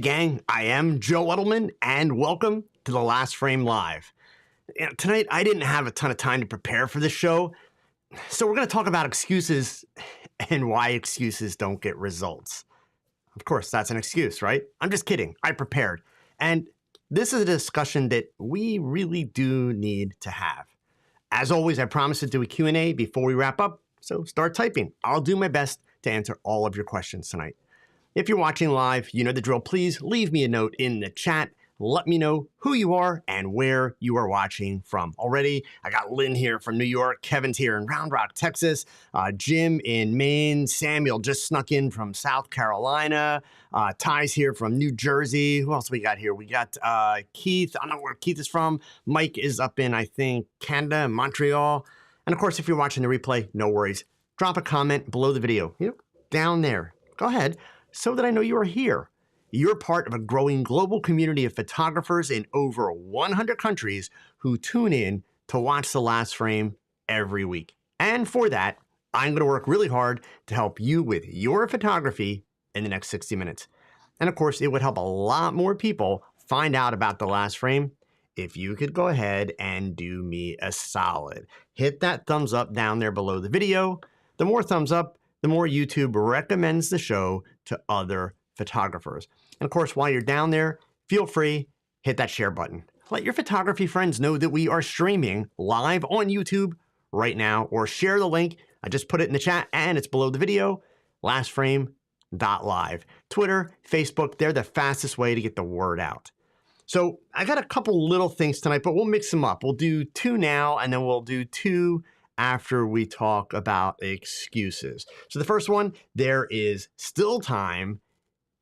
gang, I am Joe Edelman, and welcome to The Last Frame Live. Tonight, I didn't have a ton of time to prepare for this show, so we're going to talk about excuses and why excuses don't get results. Of course, that's an excuse, right? I'm just kidding. I prepared. And this is a discussion that we really do need to have. As always, I promise to do a Q&A before we wrap up, so start typing. I'll do my best to answer all of your questions tonight. If you're watching live, you know the drill. Please leave me a note in the chat. Let me know who you are and where you are watching from. Already, I got Lynn here from New York. Kevin's here in Round Rock, Texas. Jim in Maine. Samuel just snuck in from South Carolina. Ty's here from New Jersey. Who else we got here? We got Keith. I don't know where Keith is from. Mike is up in, I think, Canada, Montreal. And of course, if you're watching the replay, no worries. Drop a comment below the video, down there. Go ahead, so that I know you are here. You're part of a growing global community of photographers in over 100 countries who tune in to watch The Last Frame every week. And for that, I'm going to work really hard to help you with your photography in the next 60 minutes. And of course, it would help a lot more people find out about The Last Frame if you could go ahead and do me a solid. Hit that thumbs up down there below the video. The more thumbs up, the more YouTube recommends the show to other photographers. And of course, while you're down there, feel free, hit that share button. Let your photography friends know that we are streaming live on YouTube right now, or share the link. I just put it in the chat and it's below the video, lastframe.live. Twitter, Facebook, they're the fastest way to get the word out. So I got a couple little things tonight, but we'll mix them up. We'll do two now, and then we'll do two after we talk about excuses. So the first one, there is still time.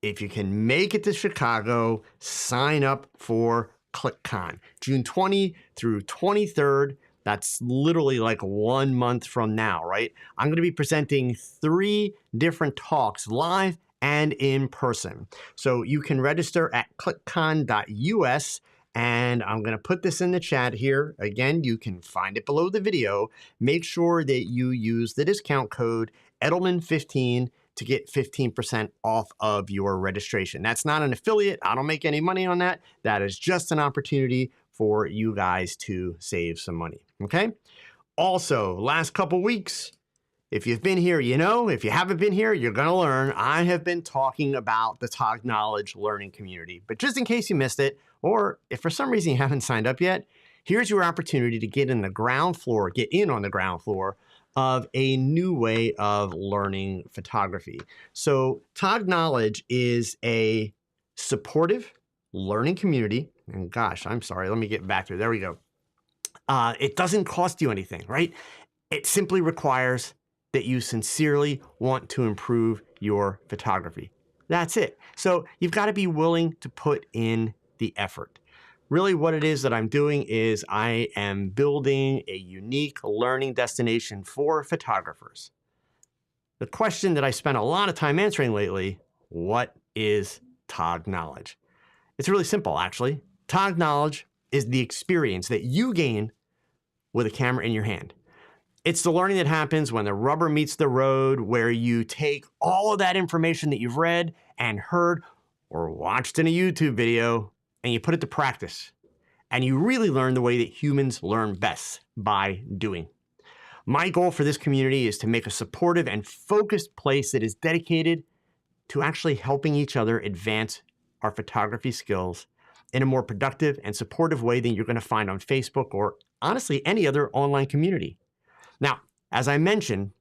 If you can make it to Chicago, sign up for ClickCon. June 20 through 23rd. That's literally like 1 month from now, right? I'm going to be presenting 3 different talks live and in person. So you can register at clickcon.us. And I'm going to put this in the chat here. Again, you can find it below the video. Make sure that you use the discount code Edelman15 to get 15% off of your registration. That's not an affiliate. I don't make any money on that. That is just an opportunity for you guys to save some money, okay? Also, last couple weeks, if you've been here, you know. If you haven't been here, you're going to learn. I have been talking about the Tog Knowledge Learning Community. But just in case you missed it, or if for some reason you haven't signed up yet, here's your opportunity to get in on the ground floor of a new way of learning photography. So Tog Knowledge is a supportive learning community. And gosh, I'm sorry, let me get back to it. There we go. It doesn't cost you anything, right? It simply requires that you sincerely want to improve your photography. That's it. So you've got to be willing to put in the effort. Really what it is that I'm doing is I am building a unique learning destination for photographers. The question that I spent a lot of time answering lately, what is Tog Knowledge? It's really simple, actually. Tog Knowledge is the experience that you gain with a camera in your hand. It's the learning that happens when the rubber meets the road, where you take all of that information that you've read and heard or watched in a YouTube video and you put it to practice. And you really learn the way that humans learn best, by doing. My goal for this community is to make a supportive and focused place that is dedicated to actually helping each other advance our photography skills in a more productive and supportive way than you're going to find on Facebook or honestly any other online community. Now, as I mentioned,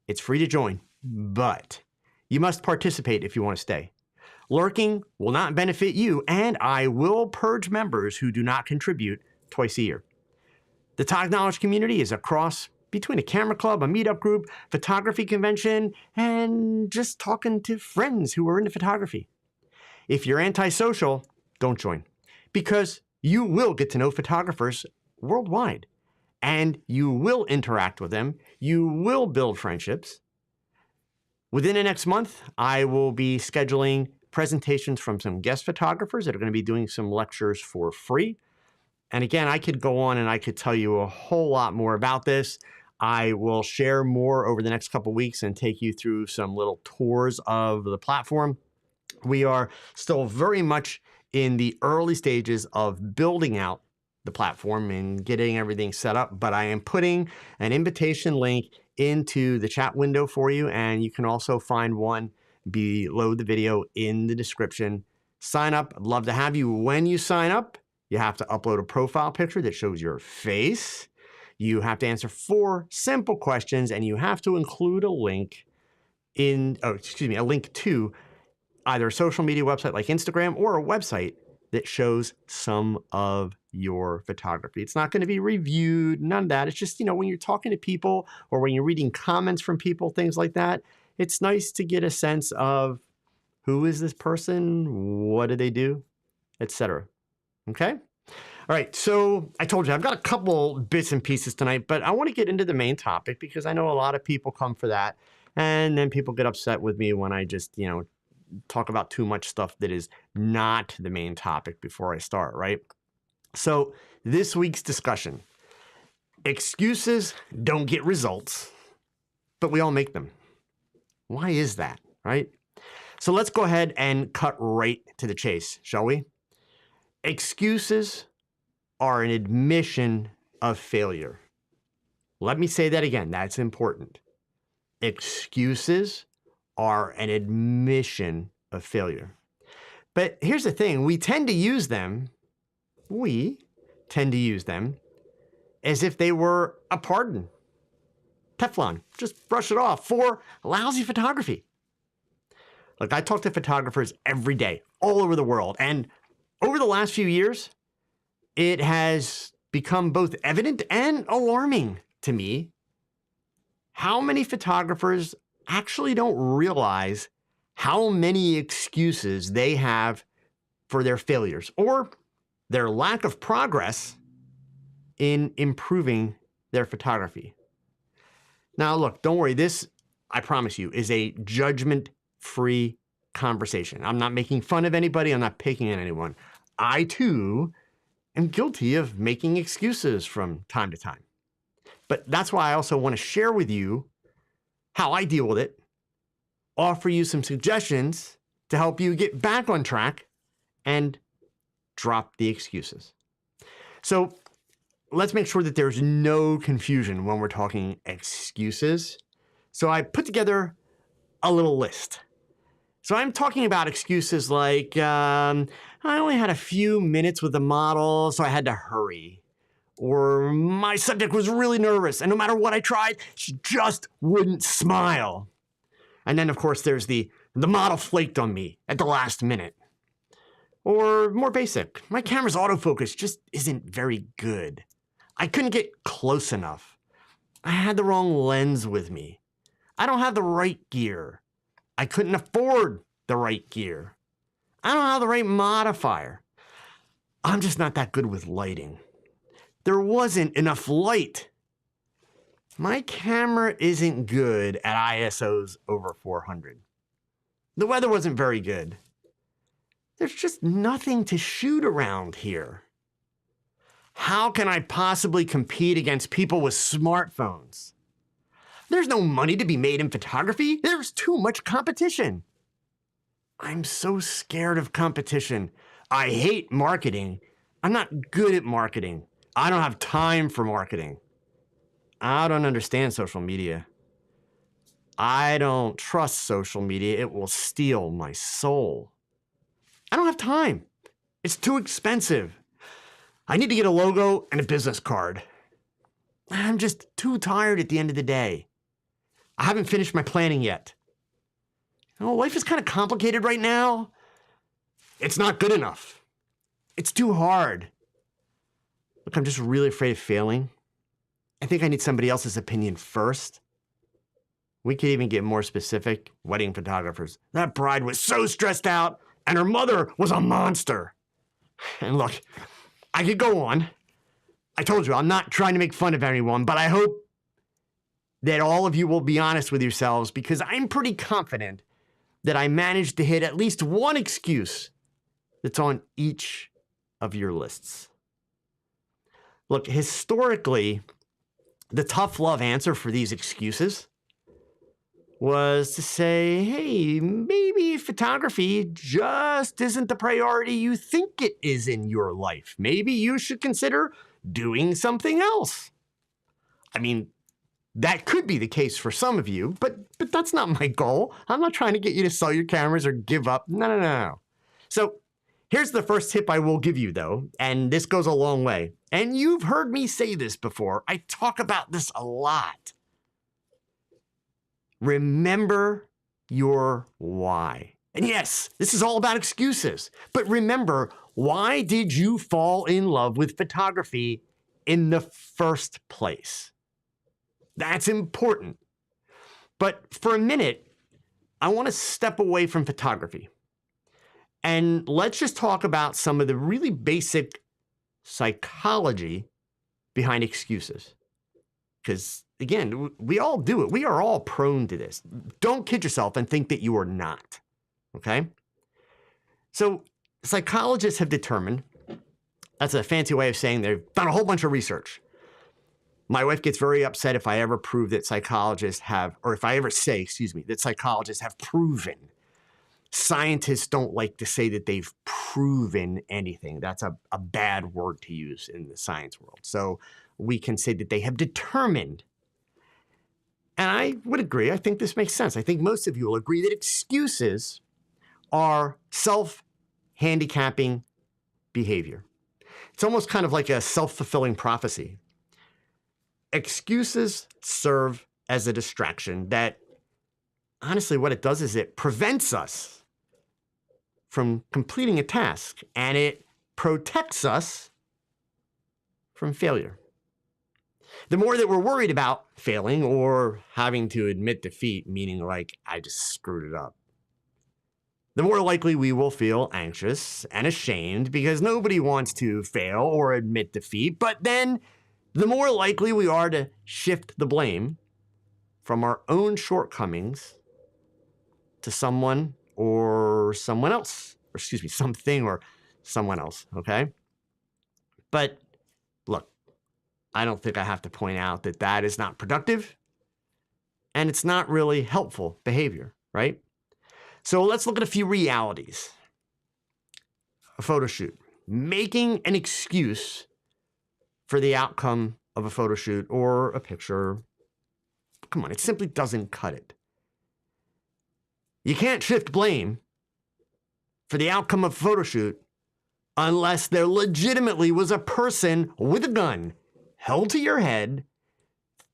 it's free to join, but you must participate if you want to stay. Lurking will not benefit you, and I will purge members who do not contribute twice a year. The Tog Knowledge community is a cross between a camera club, a meetup group, photography convention, and just talking to friends who are into photography. If you're antisocial, don't join, because you will get to know photographers worldwide, and you will interact with them. You will build friendships. Within the next month, I will be scheduling presentations from some guest photographers that are going to be doing some lectures for free. And again, I could go on and I could tell you a whole lot more about this. I will share more over the next couple weeks and take you through some little tours of the platform. We are still very much in the early stages of building out the platform and getting everything set up, but I am putting an invitation link into the chat window for you, and you can also find one below the video in the description. Sign up. I'd love to have you. When you sign up, you have to upload a profile picture that shows your face. You have to answer 4 simple questions, and you have to include a link a link to either a social media website like Instagram or a website that shows some of your photography. It's not going to be reviewed, none of that. It's just, when you're talking to people or when you're reading comments from people, things like that, it's nice to get a sense of who is this person, what do they do, etc. Okay? All right, so I told you I've got a couple bits and pieces tonight, but I want to get into the main topic because I know a lot of people come for that, and then people get upset with me when I just, talk about too much stuff that is not the main topic before I start, right? So this week's discussion, excuses don't get results, but we all make them. Why is that, right? So let's go ahead and cut right to the chase, shall we? Excuses are an admission of failure. Let me say that again. That's important. Excuses are an admission of failure. But here's the thing. We tend to use them as if they were a pardon. Teflon, just brush it off for lousy photography. Look, I talk to photographers every day, all over the world. And over the last few years, it has become both evident and alarming to me how many photographers actually don't realize how many excuses they have for their failures or their lack of progress in improving their photography. Now, look, don't worry. This, I promise you, is a judgment-free conversation. I'm not making fun of anybody. I'm not picking on anyone. I, too, am guilty of making excuses from time to time. But that's why I also want to share with you how I deal with it, offer you some suggestions to help you get back on track and drop the excuses. So let's make sure that there's no confusion when we're talking excuses. So I put together a little list. So I'm talking about excuses like, I only had a few minutes with the model, so I had to hurry. Or my subject was really nervous, and no matter what I tried, she just wouldn't smile. And then, of course, there's the model flaked on me at the last minute. Or more basic, my camera's autofocus just isn't very good. I couldn't get close enough. I had the wrong lens with me. I don't have the right gear. I couldn't afford the right gear. I don't have the right modifier. I'm just not that good with lighting. There wasn't enough light. My camera isn't good at ISOs over 400. The weather wasn't very good. There's just nothing to shoot around here. How can I possibly compete against people with smartphones? There's no money to be made in photography. There's too much competition. I'm so scared of competition. I hate marketing. I'm not good at marketing. I don't have time for marketing. I don't understand social media. I don't trust social media. It will steal my soul. I don't have time. It's too expensive. I need to get a logo and a business card. I'm just too tired at the end of the day. I haven't finished my planning yet. Life is kind of complicated right now. It's not good enough. It's too hard. Look, I'm just really afraid of failing. I think I need somebody else's opinion first. We could even get more specific. Wedding photographers. That bride was so stressed out, and her mother was a monster. And look, I could go on. I told you, I'm not trying to make fun of anyone, but I hope that all of you will be honest with yourselves, because I'm pretty confident that I managed to hit at least one excuse that's on each of your lists. Look, historically, the tough love answer for these excuses was to say, hey, maybe photography just isn't the priority you think it is in your life. Maybe you should consider doing something else. I mean, that could be the case for some of you, but that's not my goal. I'm not trying to get you to sell your cameras or give up. No. So here's the first tip I will give you, though, and this goes a long way. And you've heard me say this before. I talk about this a lot. Remember your why. And yes, this is all about excuses. But remember, why did you fall in love with photography in the first place? That's important. But for a minute, I want to step away from photography. And let's just talk about some of the really basic psychology behind excuses. Because again, we all do it. We are all prone to this. Don't kid yourself and think that you are not. Okay? So psychologists have determined, that's a fancy way of saying they've done a whole bunch of research. My wife gets very upset if I ever prove that psychologists have, or if I ever say, that psychologists have proven. Scientists don't like to say that they've proven anything. That's a bad word to use in the science world. So we can say that they have determined. And I would agree. I think this makes sense. I think most of you will agree that excuses are self-handicapping behavior. It's almost kind of like a self-fulfilling prophecy. Excuses serve as a distraction that, honestly, what it does is it prevents us from completing a task, and it protects us from failure. The more that we're worried about failing or having to admit defeat, meaning like, I just screwed it up, the more likely we will feel anxious and ashamed because nobody wants to fail or admit defeat. But then the more likely we are to shift the blame from our own shortcomings to someone or someone else, or something or someone else, okay? But look, I don't think I have to point out that that is not productive and it's not really helpful behavior, right? So let's look at a few realities. A photo shoot. Making an excuse for the outcome of a photo shoot or a picture. Come on, it simply doesn't cut it. You can't shift blame for the outcome of a photo shoot unless there legitimately was a person with a gun held to your head,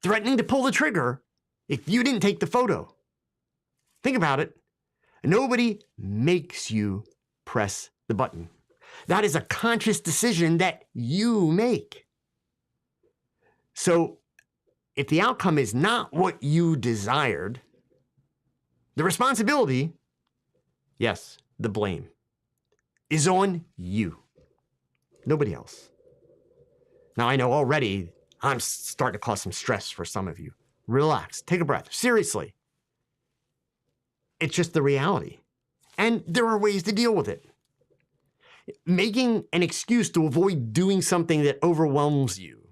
threatening to pull the trigger if you didn't take the photo. Think about it. Nobody makes you press the button. That is a conscious decision that you make. So if the outcome is not what you desired, the responsibility, yes, the blame, is on you, nobody else. Now, I know already I'm starting to cause some stress for some of you. Relax, take a breath. Seriously. It's just the reality. And there are ways to deal with it. Making an excuse to avoid doing something that overwhelms you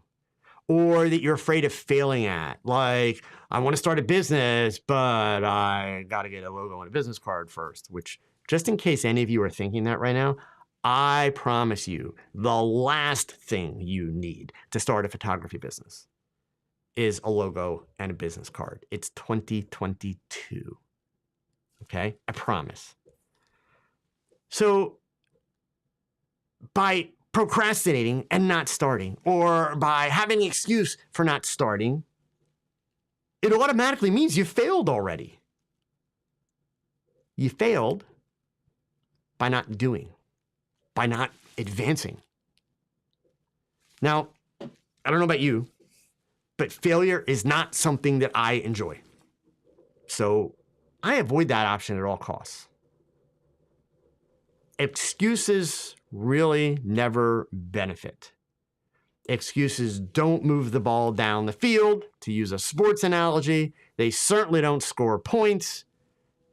or that you're afraid of failing at. Like, I want to start a business, but I got to get a logo on a business card first, which, just in case any of you are thinking that right now, I promise you, the last thing you need to start a photography business is a logo and a business card. It's 2022. Okay? I promise. So by procrastinating and not starting, or by having an excuse for not starting, it automatically means you failed already. You failed by not doing, by not advancing. Now, I don't know about you, but failure is not something that I enjoy. So I avoid that option at all costs. Excuses really never benefit. Excuses don't move the ball down the field, to use a sports analogy. They certainly don't score points.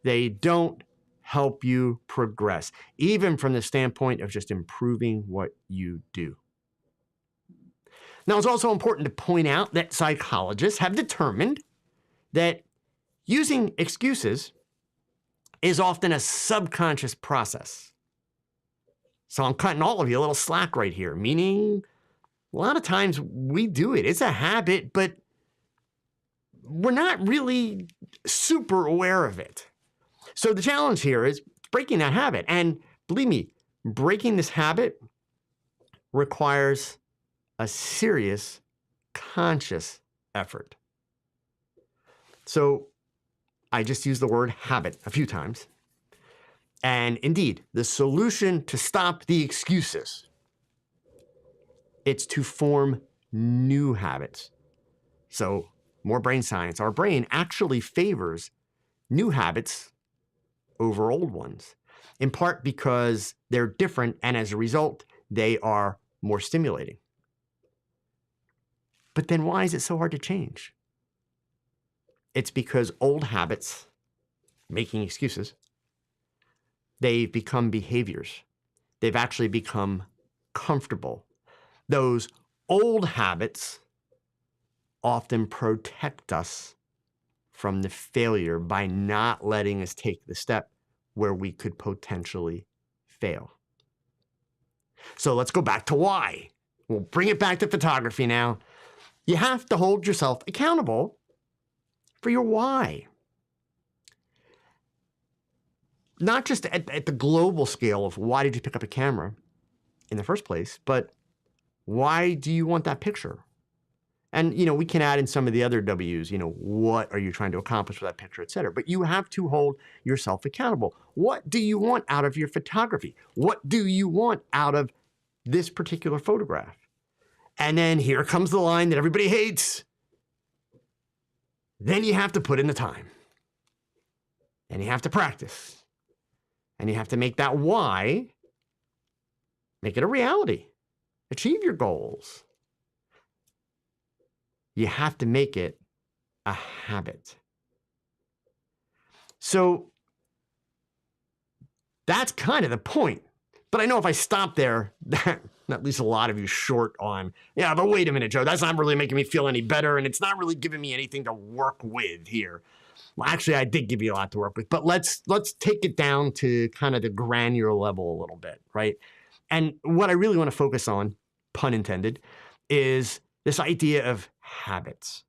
They don't help you progress, even from the standpoint of just improving what you do. Now, it's also important to point out that psychologists have determined that Using excuses is often a subconscious process. So I'm cutting all of you a little slack right here, meaning a lot of times we do it. It's a habit, but we're not really super aware of it. So the challenge here is breaking that habit. And believe me, breaking this habit requires a serious, conscious effort. So I just used the word habit a few times. And indeed, the solution to stop the excuses, it's to form new habits. So more brain science. Our brain actually favors new habits over old ones, in part because they're different, and as a result, they are more stimulating. But then why is it so hard to change? It's because old habits, making excuses, they've become behaviors. They've actually become comfortable. Those old habits often protect us from the failure by not letting us take the step where we could potentially fail. So let's go back to why. We'll bring it back to photography now. You have to hold yourself accountable for your why. Not just at the global scale of why did you pick up a camera in the first place, but why do you want that picture? And, we can add in some of the other W's, what are you trying to accomplish with that picture, et cetera. But you have to hold yourself accountable. What do you want out of your photography? What do you want out of this particular photograph? And then here comes the line that everybody hates. Then you have to put in the time. And you have to practice. And you have to make that why, make it a reality. Achieve your goals. You have to make it a habit. So that's kind of the point. But I know if I stop there, that leaves a lot of you short on, yeah, but wait a minute, Joe, that's not really making me feel any better, and it's not really giving me anything to work with here. Well, actually, I did give you a lot to work with, but let's take it down to kind of the granular level a little bit, right? And what I really want to focus on, pun intended, is this idea of habits.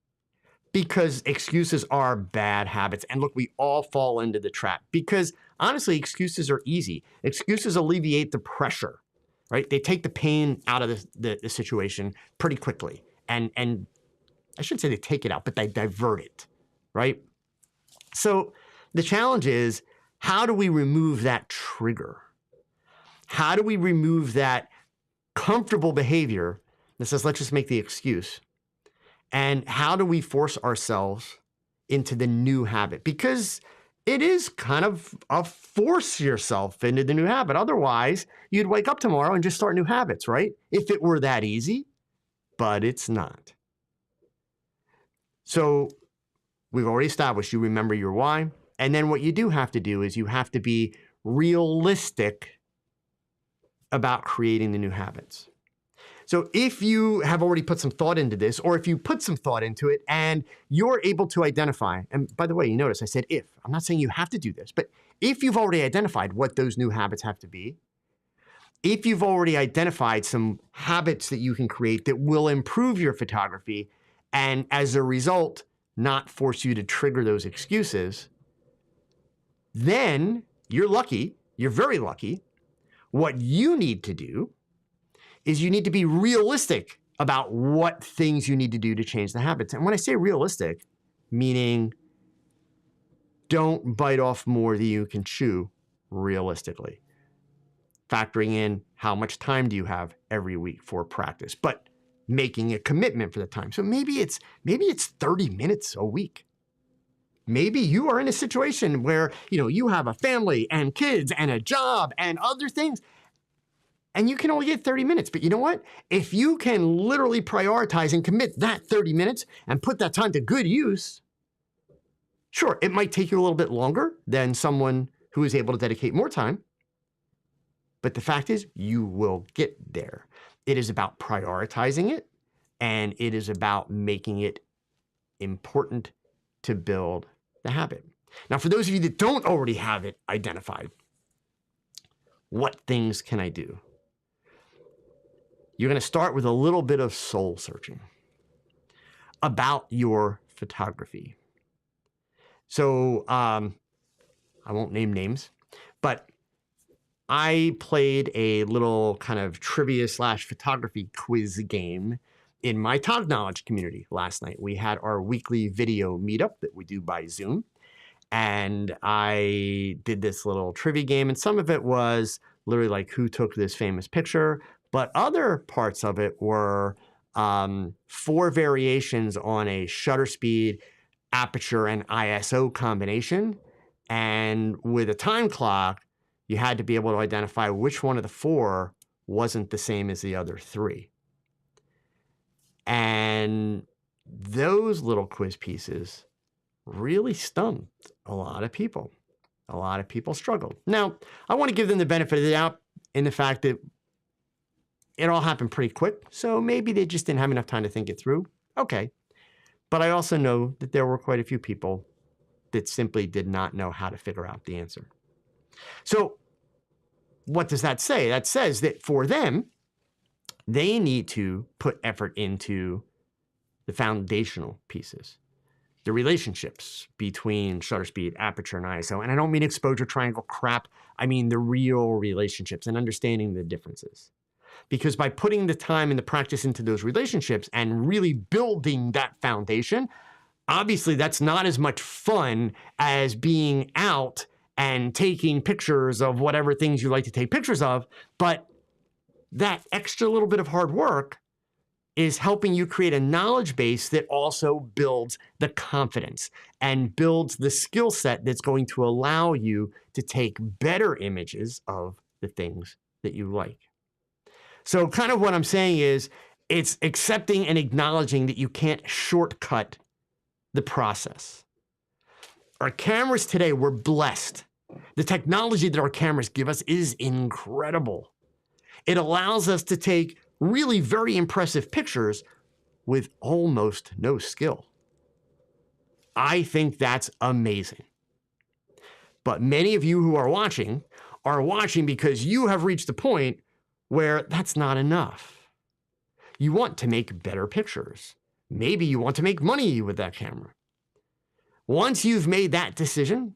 Because excuses are bad habits. And look, we all fall into the trap. Because honestly, excuses are easy. Excuses alleviate the pressure, right? They take the pain out of the situation pretty quickly. And I shouldn't say they take it out, but they divert it, right? So the challenge is, how do we remove that trigger? How do we remove that comfortable behavior that says, let's just make the excuse? And how do we force ourselves into the new habit? Because it is kind of a force yourself into the new habit. Otherwise, you'd wake up tomorrow and just start new habits, right? If it were that easy, but it's not. So we've already established you remember your why. And then what you do have to do is you have to be realistic about creating the new habits. So if you have already put some thought into this, or if you put some thought into it and you're able to identify, and by the way, you notice I said if. I'm not saying you have to do this, but if you've already identified what those new habits have to be, if you've already identified some habits that you can create that will improve your photography, and as a result, not force you to trigger those excuses, then you're lucky, you're very lucky. What you need to do is you need to be realistic about what things you need to do to change the habits. And when I say realistic, meaning don't bite off more than you can chew realistically. Factoring in how much time do you have every week for practice, but making a commitment for the time. So maybe it's 30 minutes a week. Maybe you are in a situation where, you have a family and kids and a job and other things, and you can only get 30 minutes. But you know what? If you can literally prioritize and commit that 30 minutes and put that time to good use, sure, it might take you a little bit longer than someone who is able to dedicate more time. But the fact is, you will get there. It is about prioritizing it, and it is about making it important to build the habit. Now, for those of you that don't already have it identified, what things can I do? You're going to start with a little bit of soul searching about your photography. So I won't name names, but I played a little kind of trivia / photography quiz game in my Tog Knowledge community last night. We had our weekly video meetup that we do by Zoom. And I did this little trivia game, and some of it was literally like who took this famous picture, but other parts of it were 4 variations on a shutter speed, aperture, and ISO combination. And with a time clock, you had to be able to identify which one of the 4 wasn't the same as the other 3. And those little quiz pieces really stumped a lot of people. A lot of people struggled. Now, I want to give them the benefit of the doubt in the fact that it all happened pretty quick, so maybe they just didn't have enough time to think it through. Okay. But I also know that there were quite a few people that simply did not know how to figure out the answer. So what does that say? That says that for them, they need to put effort into the foundational pieces. The relationships between shutter speed, aperture, and ISO. And I don't mean exposure triangle crap. I mean the real relationships and understanding the differences. Because by putting the time and the practice into those relationships and really building that foundation, obviously that's not as much fun as being out and taking pictures of whatever things you like to take pictures of. But that extra little bit of hard work is helping you create a knowledge base that also builds the confidence and builds the skill set that's going to allow you to take better images of the things that you like. So kind of what I'm saying is it's accepting and acknowledging that you can't shortcut the process. Our cameras today, we're blessed. The technology that our cameras give us is incredible. It allows us to take really very impressive pictures with almost no skill. I think that's amazing. But many of you who are watching because you have reached the point where that's not enough. You want to make better pictures. Maybe you want to make money with that camera. Once you've made that decision,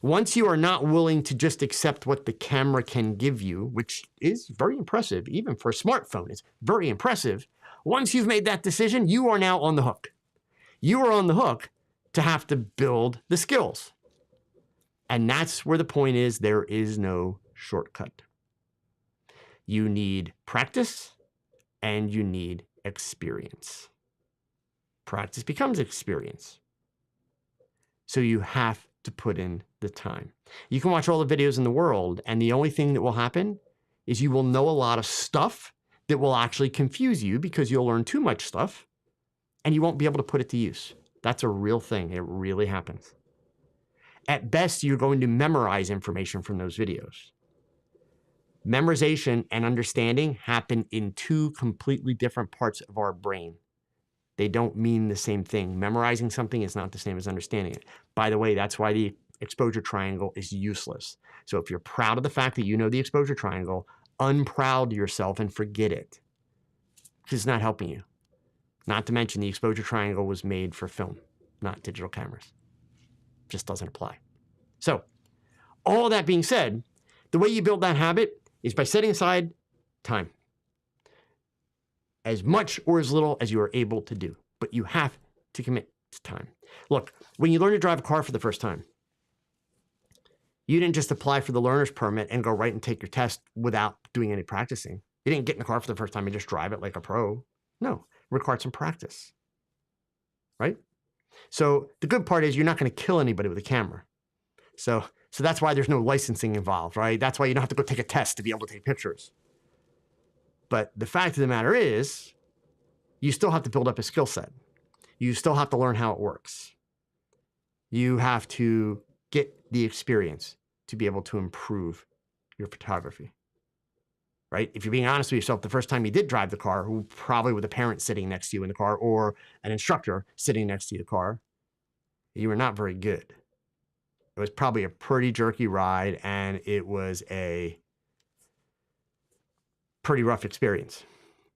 once you are not willing to just accept what the camera can give you, which is very impressive, even for a smartphone, it's very impressive. Once you've made that decision, you are now on the hook. You are on the hook to have to build the skills. And that's where the point is, there is no shortcut. You need practice and you need experience. Practice becomes experience. So you have to put in the time. You can watch all the videos in the world, and the only thing that will happen is you will know a lot of stuff that will actually confuse you because you'll learn too much stuff and you won't be able to put it to use. That's a real thing. It really happens. At best, you're going to memorize information from those videos. Memorization and understanding happen in 2 completely different parts of our brain. They don't mean the same thing. Memorizing something is not the same as understanding it. By the way, that's why the exposure triangle is useless. So if you're proud of the fact that you know the exposure triangle, unproud yourself and forget it, because it's not helping you. Not to mention the exposure triangle was made for film, not digital cameras. Just doesn't apply. So all that being said, the way you build that habit is by setting aside time. As much or as little as you are able to do, but you have to commit to time. Look, when you learn to drive a car for the first time, you didn't just apply for the learner's permit and go right and take your test without doing any practicing. You didn't get in the car for the first time and just drive it like a pro. No, it required some practice, right? So the good part is you're not going to kill anybody with a camera. So that's why there's no licensing involved, right? That's why you don't have to go take a test to be able to take pictures. But the fact of the matter is, you still have to build up a skill set. You still have to learn how it works. You have to get the experience to be able to improve your photography, right? If you're being honest with yourself, the first time you did drive the car, probably with a parent sitting next to you in the car or an instructor sitting next to you in the car, you were not very good. It was probably a pretty jerky ride, and it was a pretty rough experience.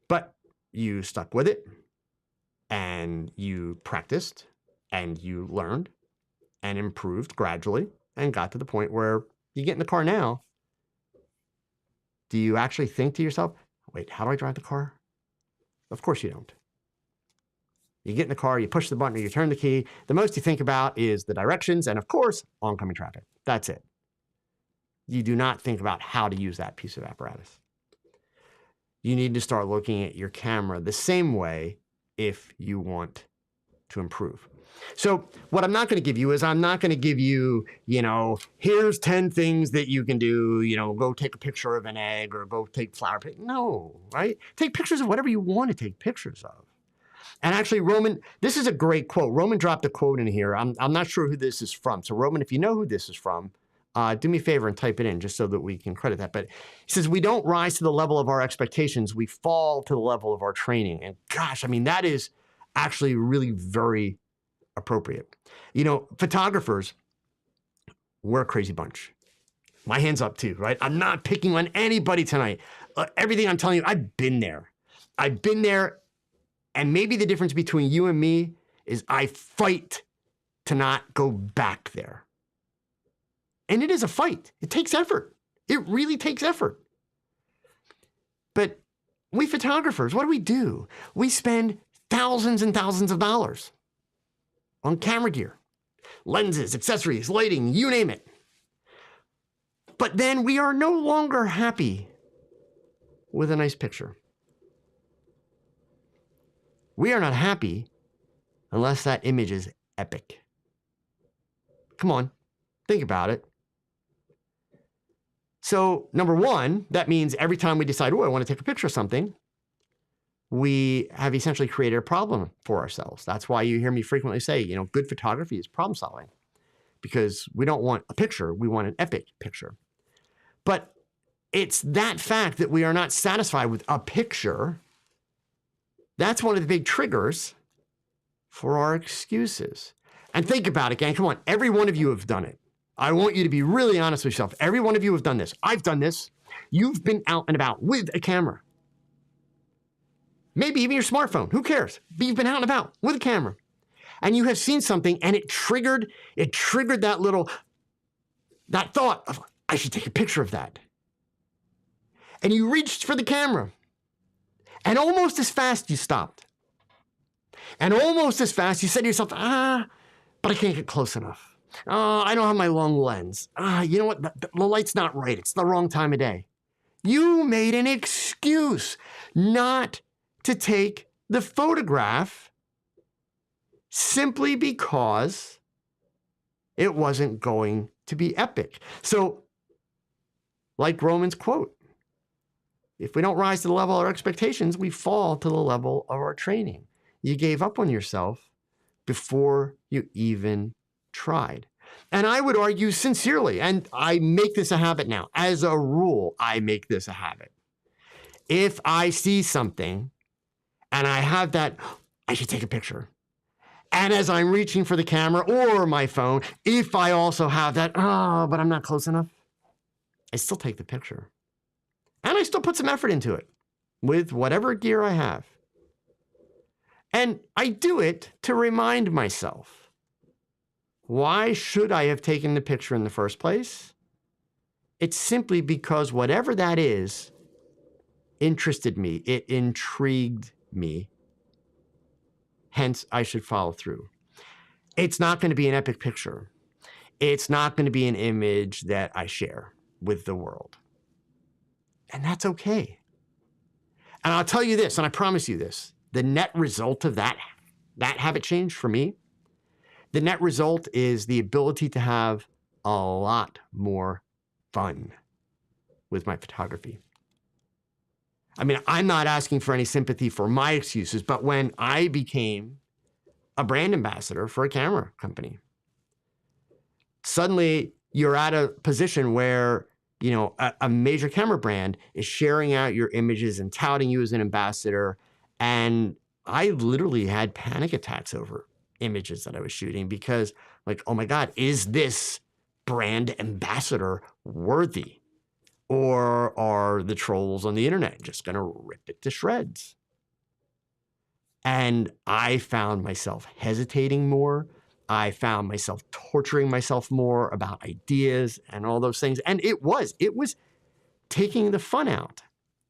But you stuck with it, and you practiced, and you learned, and improved gradually, and got to the point where you get in the car now. Do you actually think to yourself, wait, how do I drive the car? Of course you don't. You get in the car, you push the button, or you turn the key. The most you think about is the directions and, of course, oncoming traffic. That's it. You do not think about how to use that piece of apparatus. You need to start looking at your camera the same way if you want to improve. So what I'm not going to give you is I'm not going to give you, here's 10 things that you can do, go take a picture of an egg or go take flower paint. No, right? Take pictures of whatever you want to take pictures of. And actually, Roman, this is a great quote. Roman dropped a quote in here. I'm not sure who this is from. So Roman, if you know who this is from, do me a favor and type it in just so that we can credit that. But he says, we don't rise to the level of our expectations. We fall to the level of our training. And gosh, I mean, that is actually really very appropriate. Photographers, we're a crazy bunch. My hand's up too, right? I'm not picking on anybody tonight. Everything I'm telling you, I've been there. I've been there. And maybe the difference between you and me is I fight to not go back there. And it is a fight. It takes effort. It really takes effort. But we photographers, what do? We spend thousands and thousands of dollars on camera gear, lenses, accessories, lighting, you name it. But then we are no longer happy with a nice picture. We are not happy unless that image is epic. Come on, think about it. So, number one, that means every time we decide, I want to take a picture of something, we have essentially created a problem for ourselves. That's why you hear me frequently say, good photography is problem solving, because we don't want a picture, we want an epic picture. But it's that fact that we are not satisfied with a picture. That's one of the big triggers for our excuses. And think about it, gang. Come on. Every one of you have done it. I want you to be really honest with yourself. Every one of you have done this. I've done this. You've been out and about with a camera. Maybe even your smartphone. Who cares? But you've been out and about with a camera. And you have seen something and it triggered that thought of, I should take a picture of that. And you reached for the camera. And almost as fast you stopped. And almost as fast you said to yourself, but I can't get close enough. I don't have my long lens. You know what? The light's not right. It's the wrong time of day. You made an excuse not to take the photograph simply because it wasn't going to be epic. So, like Roman's quote, if we don't rise to the level of our expectations, we fall to the level of our training. You gave up on yourself before you even tried. And I would argue sincerely, and I make this a habit now. As a rule, I make this a habit. If I see something and I have that, I should take a picture. And as I'm reaching for the camera or my phone, if I also have that, but I'm not close enough, I still take the picture. And I still put some effort into it with whatever gear I have. And I do it to remind myself, why should I have taken the picture in the first place? It's simply because whatever that is interested me. It intrigued me. Hence, I should follow through. It's not going to be an epic picture. It's not going to be an image that I share with the world. And that's okay. And I'll tell you this, and I promise you this, the net result of that habit change for me, the net result is the ability to have a lot more fun with my photography. I mean, I'm not asking for any sympathy for my excuses, but when I became a brand ambassador for a camera company, suddenly you're at a position where, you know, a major camera brand is sharing out your images and touting you as an ambassador. And I literally had panic attacks over images that I was shooting because, like, oh my God, is this brand ambassador worthy? Or are the trolls on the internet just going to rip it to shreds? And I found myself hesitating more. I found myself torturing myself more about ideas and all those things. And it was taking the fun out.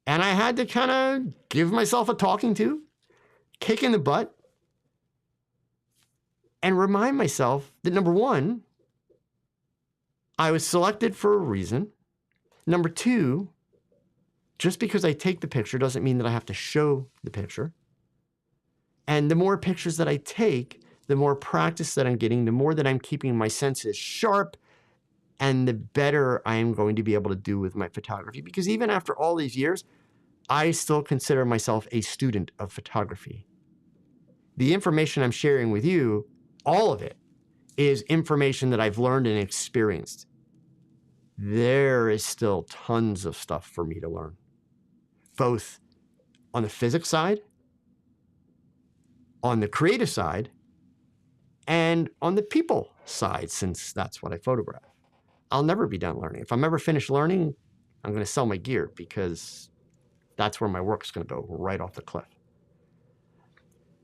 And I had to kind of give myself a talking to, kick in the butt, and remind myself that, number one, I was selected for a reason. Number two, just because I take the picture doesn't mean that I have to show the picture. And the more pictures that I take, the more practice that I'm getting, the more that I'm keeping my senses sharp, and the better I am going to be able to do with my photography. Because even after all these years, I still consider myself a student of photography. The information I'm sharing with you, all of it, is information that I've learned and experienced. There is still tons of stuff for me to learn, both on the physics side, on the creative side, and on the people side, since that's what I photograph. I'll never be done learning. If I'm ever finished learning, I'm going to sell my gear because that's where my work's going to go, right off the cliff.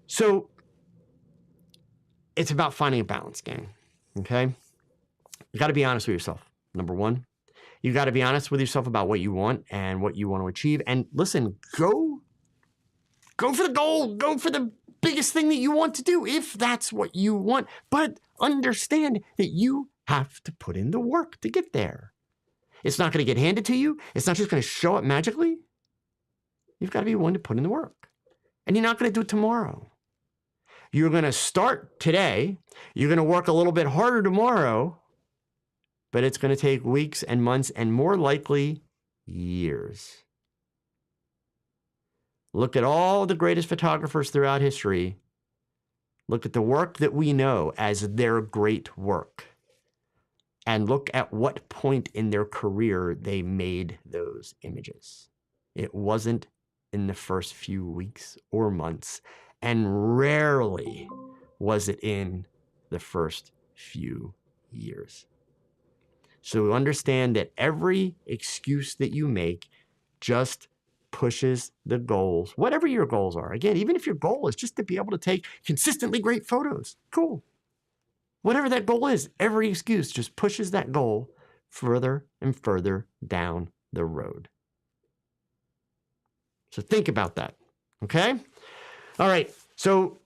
So it's about finding a balance, gang. Okay? You got to be honest with yourself. Number one, you got to be honest with yourself about what you want and what you want to achieve. And listen, go for the goal. Go for the biggest thing that you want to do, if that's what you want. But understand that you have to put in the work to get there. It's not going to get handed to you. It's not just going to show up magically. You've got to be willing to put in the work. And you're not going to do it tomorrow. You're going to start today. You're going to work a little bit harder tomorrow. But it's going to take weeks and months and more likely years. Look at all the greatest photographers throughout history. Look at the work that we know as their great work. And look at what point in their career they made those images. It wasn't in the first few weeks or months, and rarely was it in the first few years. So understand that every excuse that you make just pushes the goals, whatever your goals are. Again, even if your goal is just to be able to take consistently great photos, cool. Whatever that goal is, every excuse just pushes that goal further and further down the road. So think about that, okay? All right, so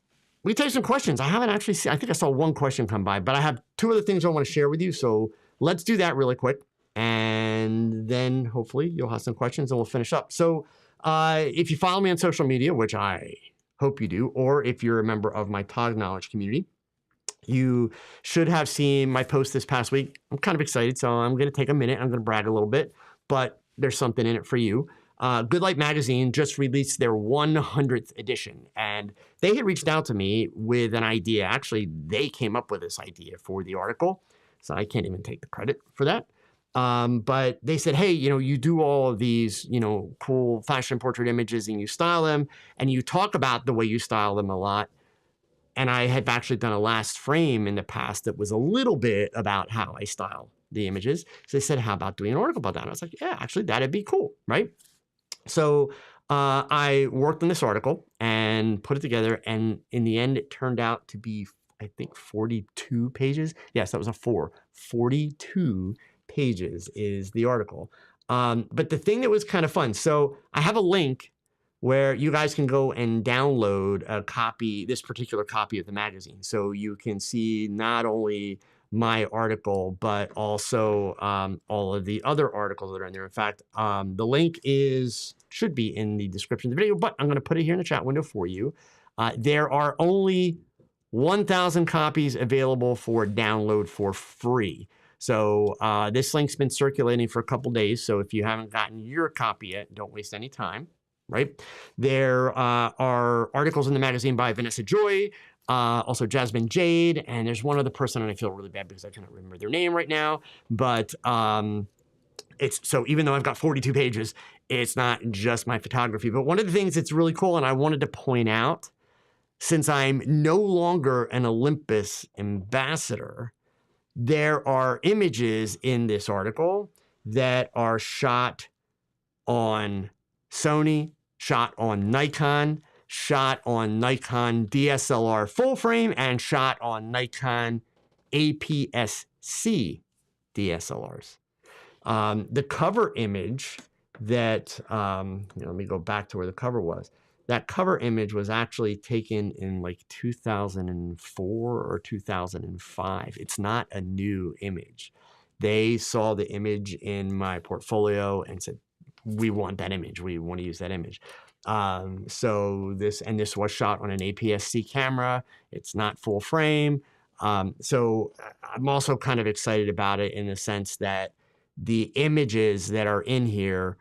we take some questions. I haven't actually seen, I think I saw one question come by, but I have two other things I want to share with you, so let's do that really quick, and then hopefully you'll have some questions and we'll finish up. So if you follow me on social media, which I hope you do, or if you're a member of my Tog Knowledge community, you should have seen my post this past week. I'm kind of excited, so I'm going to take a minute. I'm going to brag a little bit, but there's something in it for you. Good Light Magazine just released their 100th edition, and they had reached out to me with an idea. Actually, they came up with this idea for the article, so I can't even take the credit for that. But they said, hey, you do all of these, cool fashion portrait images and you style them and you talk about the way you style them a lot. And I had actually done a last frame in the past that was a little bit about how I style the images. So they said, how about doing an article about that? And I was like, yeah, actually, that'd be cool, right? So I worked on this article and put it together. And in the end, it turned out to be, I think, 42 pages. Yes, that was a 4. 42 pages is the article. But the thing that was kind of fun, so I have a link where you guys can go and download a copy, this particular copy of the magazine. So you can see not only my article, but also all of the other articles that are in there. In fact, the link should be in the description of the video, but I'm going to put it here in the chat window for you. There are only 1,000 copies available for download for free. So this link's been circulating for a couple days. So if you haven't gotten your copy yet, don't waste any time. Right? There are articles in the magazine by Vanessa Joy, also Jasmine Jade, and there's one other person, and I feel really bad because I cannot remember their name right now. But so even though I've got 42 pages, it's not just my photography. But one of the things that's really cool, and I wanted to point out, since I'm no longer an Olympus ambassador, there are images in this article that are shot on Sony, shot on Nikon DSLR full frame, and shot on Nikon APS-C DSLRs. The cover image that, let me go back to where the cover was. That cover image was actually taken in like 2004 or 2005. It's not a new image. They saw the image in my portfolio and said, we want that image. We want to use that image. So this was shot on an APS-C camera. It's not full frame. So I'm also kind of excited about it in the sense that the images that are in here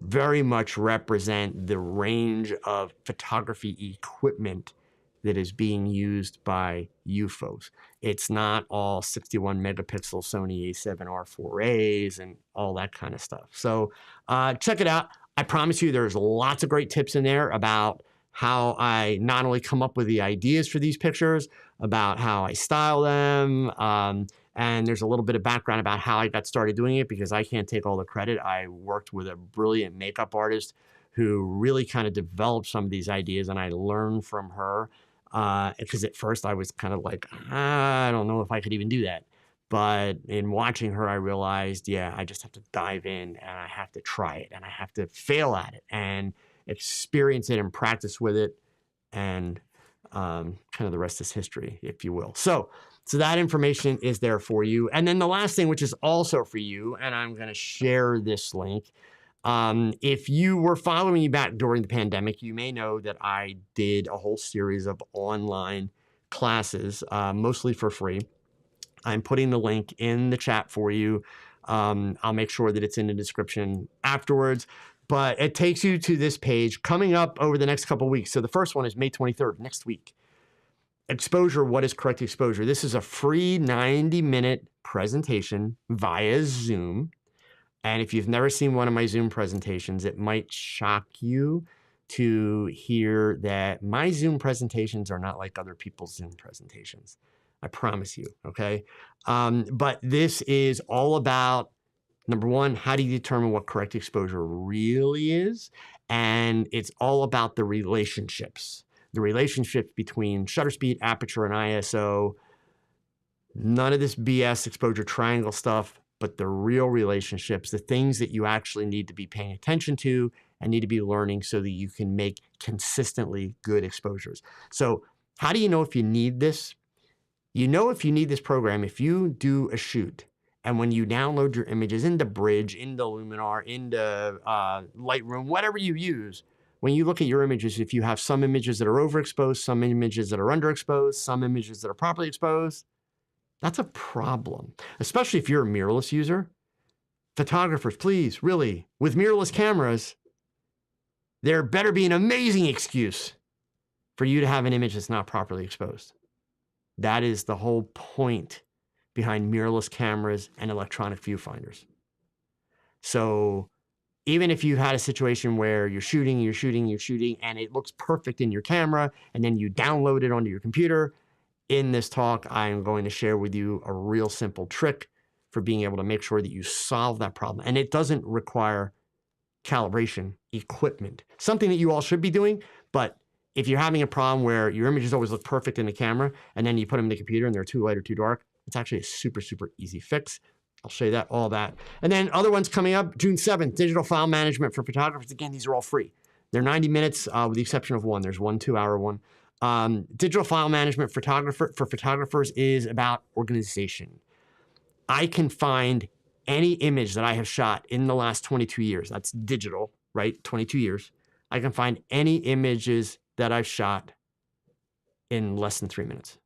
very much represent the range of photography equipment that is being used by you folks. It's not all 61 megapixel Sony A7R4As and all that kind of stuff. So check it out. I promise you there's lots of great tips in there about how I not only come up with the ideas for these pictures, about how I style them, and there's a little bit of background about how I got started doing it because I can't take all the credit. I worked with a brilliant makeup artist who really kind of developed some of these ideas, and I learned from her because at first I was kind of like, I don't know if I could even do that. But in watching her, I realized, yeah, I just have to dive in and I have to try it and I have to fail at it and experience it and practice with it. And kind of the rest is history, if you will. So that information is there for you. And then the last thing, which is also for you, and I'm going to share this link. If you were following me back during the pandemic, you may know that I did a whole series of online classes, mostly for free. I'm putting the link in the chat for you. I'll make sure that it's in the description afterwards. But it takes you to this page coming up over the next couple of weeks. So the first one is May 23rd, next week. Exposure, what is correct exposure? This is a free 90-minute presentation via Zoom. And if you've never seen one of my Zoom presentations, it might shock you to hear that my Zoom presentations are not like other people's Zoom presentations. I promise you, okay? But this is all about, number one, how do you determine what correct exposure really is? And it's all about the relationships between shutter speed, aperture, and ISO. None of this BS exposure triangle stuff, but the real relationships, the things that you actually need to be paying attention to and need to be learning so that you can make consistently good exposures. So how do you know if you need this? You know if you need this program if you do a shoot and when you download your images into Bridge, into Luminar, into Lightroom, whatever you use, when you look at your images, if you have some images that are overexposed, some images that are underexposed, some images that are properly exposed, that's a problem, especially if you're a mirrorless user. Photographers, please, really, with mirrorless cameras, there better be an amazing excuse for you to have an image that's not properly exposed. That is the whole point behind mirrorless cameras and electronic viewfinders. So even if you had a situation where you're shooting, and it looks perfect in your camera, and then you download it onto your computer, in this talk, I am going to share with you a real simple trick for being able to make sure that you solve that problem. And it doesn't require calibration equipment, something that you all should be doing. But if you're having a problem where your images always look perfect in the camera, and then you put them in the computer and they're too light or too dark, it's actually a super, super easy fix. I'll show you all that. And then other ones coming up, June 7th, digital file management for photographers. Again, these are all free. They're 90 minutes with the exception of one. There's one 2-hour one. Digital file management for photographers is about organization. I can find any image that I have shot in the last 22 years. That's digital, right? 22 years. I can find any images that I've shot in less than 3 minutes.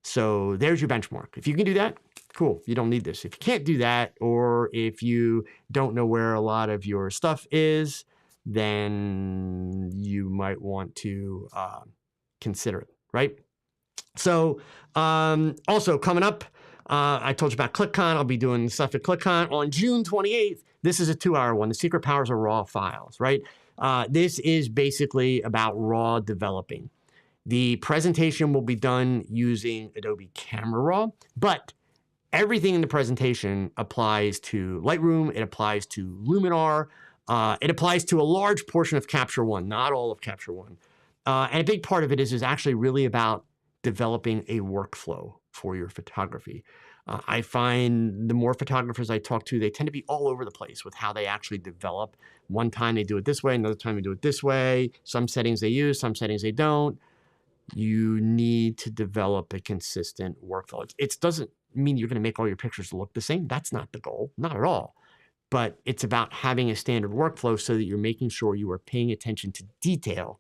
So there's your benchmark. If you can do that, cool. You don't need this. If you can't do that, or if you don't know where a lot of your stuff is, then you might want to consider it, right? So also coming up, I told you about ClickCon. I'll be doing stuff at ClickCon on June 28th. This is a 2-hour one. The secret powers of raw files, right? This is basically about raw developing. The presentation will be done using Adobe Camera Raw, but everything in the presentation applies to Lightroom. It applies to Luminar. It applies to a large portion of Capture One, not all of Capture One. And a big part of it is actually really about developing a workflow for your photography. I find the more photographers I talk to, they tend to be all over the place with how they actually develop. One time they do it this way, another time they do it this way. Some settings they use, some settings they don't. You need to develop a consistent workflow. It doesn't mean you're going to make all your pictures look the same. That's not the goal, not at all. But it's about having a standard workflow so that you're making sure you are paying attention to detail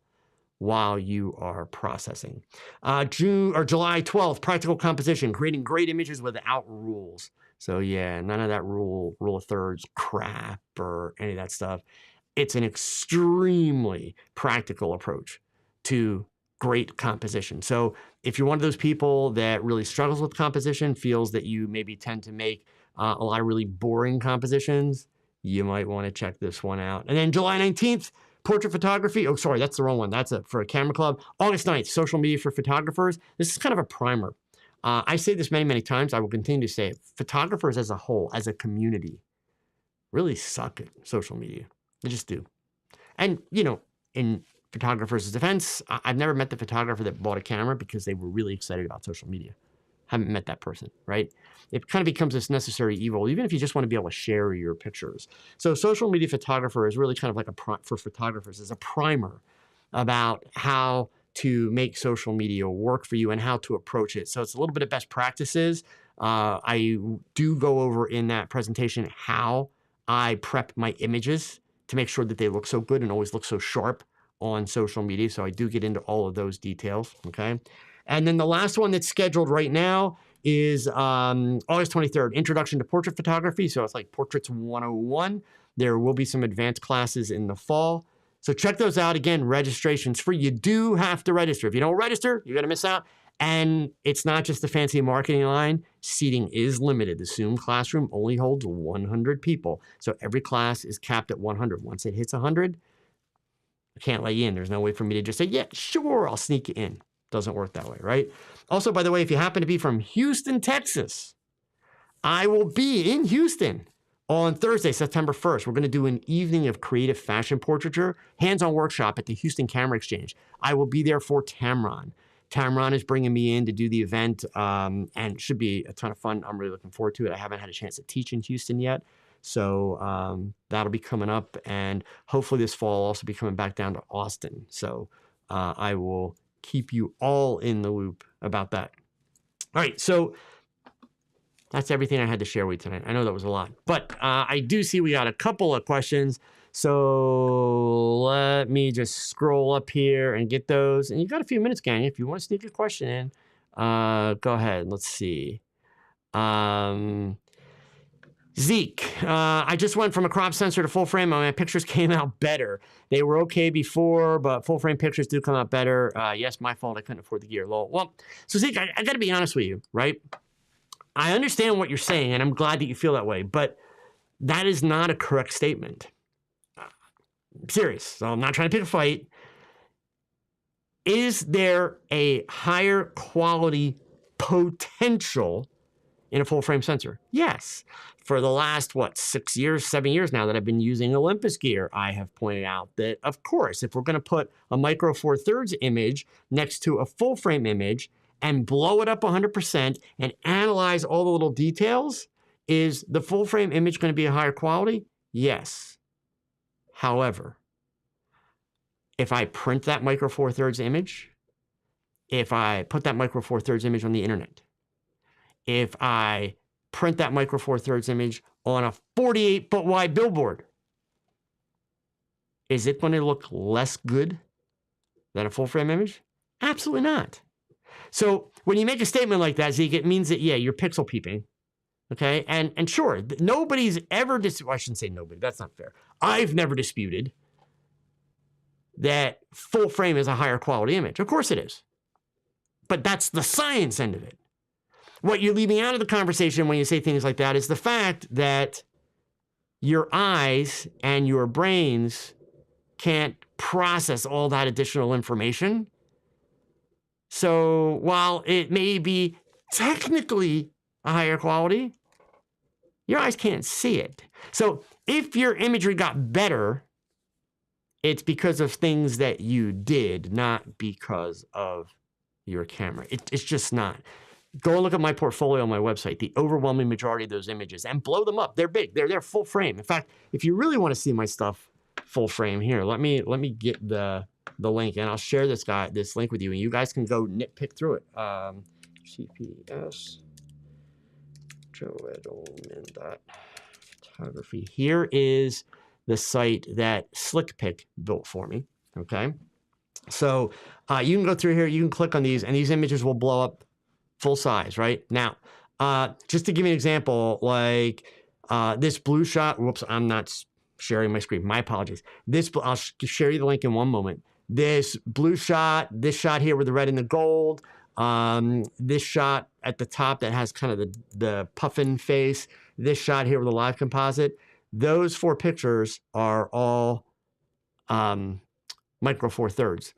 while you are processing. July 12th, practical composition, creating great images without rules. So yeah, none of that rule of thirds crap or any of that stuff. It's an extremely practical approach to great composition. So if you're one of those people that really struggles with composition, feels that you maybe tend to make a lot of really boring compositions, you might want to check this one out. And then July 19th, portrait photography. Oh, sorry, that's the wrong one. That's for a camera club. August 9th, social media for photographers. This is kind of a primer. I say this many, many times. I will continue to say it. Photographers as a whole, as a community, really suck at social media. They just do. And, you know, in photographers' defense, I've never met the photographer that bought a camera because they were really excited about social media. Haven't met that person, right? It kind of becomes this necessary evil, even if you just want to be able to share your pictures. So social media photographer is really kind of like for photographers, is a primer about how to make social media work for you and how to approach it. So it's a little bit of best practices. I do go over in that presentation how I prep my images to make sure that they look so good and always look so sharp on social media. So I do get into all of those details, okay? And then the last one that's scheduled right now is August 23rd, Introduction to Portrait Photography. So it's like Portraits 101. There will be some advanced classes in the fall. So check those out. Again, registration's free. You do have to register. If you don't register, you're going to miss out. And it's not just a fancy marketing line. Seating is limited. The Zoom classroom only holds 100 people. So every class is capped at 100. Once it hits 100, I can't let you in. There's no way for me to just say, yeah, sure, I'll sneak you in. Doesn't work that way, right? Also, by the way, if you happen to be from Houston, Texas, I will be in Houston on Thursday, September 1st. We're going to do an evening of creative fashion portraiture, hands-on workshop at the Houston Camera Exchange. I will be there for Tamron. Tamron is bringing me in to do the event, and it should be a ton of fun. I'm really looking forward to it. I haven't had a chance to teach in Houston yet. So that'll be coming up, and hopefully this fall I'll also be coming back down to Austin. So I will keep you all in the loop about that. All right, so that's everything I had to share with you tonight. I know that was a lot, but I do see we got a couple of questions. So let me just scroll up here and get those. And you've got a few minutes, gang. If you want to sneak a question in, go ahead. Let's see. Zeke, I just went from a crop sensor to full frame and my pictures came out better. They were okay before, but full frame pictures do come out better. Yes, my fault. I couldn't afford the gear. Lol. Well, so Zeke, I got to be honest with you, right? I understand what you're saying, and I'm glad that you feel that way, but that is not a correct statement. I'm serious. So I'm not trying to pick a fight. Is there a higher quality potential in a full frame sensor? Yes. For the last, 7 years now that I've been using Olympus gear, I have pointed out that, of course, if we're going to put a micro four thirds image next to a full frame image and blow it up 100% and analyze all the little details, is the full frame image going to be a higher quality? Yes. However, if I print that micro four thirds image, if I put that micro four thirds image on the internet, if I print that micro four thirds image on a 48-foot wide billboard, is it going to look less good than a full frame image? Absolutely not. So when you make a statement like that, Zeke, it means that, yeah, you're pixel peeping. Okay. And sure, nobody's ever, I shouldn't say nobody, that's not fair. I've never disputed that full frame is a higher quality image. Of course it is. But that's the science end of it. What you're leaving out of the conversation when you say things like that is the fact that your eyes and your brains can't process all that additional information So while it may be technically a higher quality, your eyes can't see it. So if your imagery got better, it's because of things that you did, not because of your camera. It's just not. Go look at my portfolio on my website, the overwhelming majority of those images, and blow them up. They're big. They're full frame. In fact, if you really want to see my stuff full frame, here, let me get the link, and I'll share this link with you, and you guys can go nitpick through it. CPS Joe Edelman photography. Here is the site that SlickPick built for me. Okay, so you can go through here. You can click on these, and these images will blow up full size, right? Now, just to give you an example, like this blue shot, whoops, I'm not sharing my screen. My apologies. I'll share you the link in one moment. This blue shot, this shot here with the red and the gold, this shot at the top that has kind of the puffin face, this shot here with the live composite, those 4 pictures are all micro four thirds.